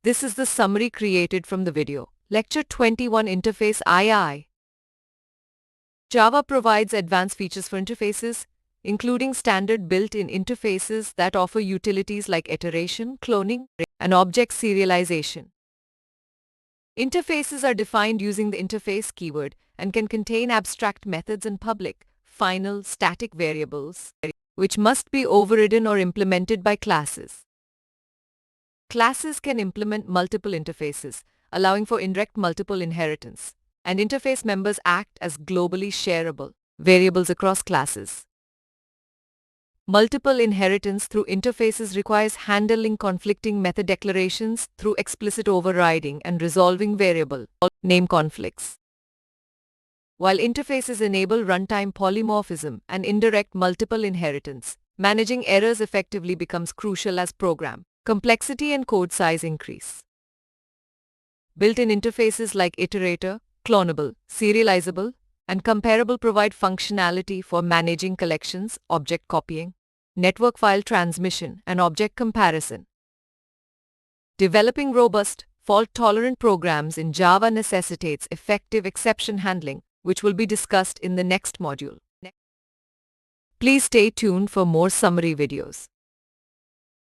This is the summary created from the video. Lecture 21 Interface II. Java provides advanced features for interfaces, including standard built-in interfaces that offer utilities like iteration, cloning, and object serialization. Interfaces are defined using the interface keyword and can contain abstract methods and public, final, static variables, which must be overridden or implemented by classes. Classes can implement multiple interfaces, allowing for indirect multiple inheritance, and interface members act as globally shareable variables across classes. Multiple inheritance through interfaces requires handling conflicting method declarations through explicit overriding and resolving variable name conflicts. While interfaces enable runtime polymorphism and indirect multiple inheritance, managing errors effectively becomes crucial as program complexity and code size increase. Built-in interfaces like iterator, clonable, serializable, and comparable provide functionality for managing collections, object copying, network file transmission, and object comparison. Developing robust, fault-tolerant programs in Java necessitates effective exception handling, which will be discussed in the next module. Please stay tuned for more summary videos.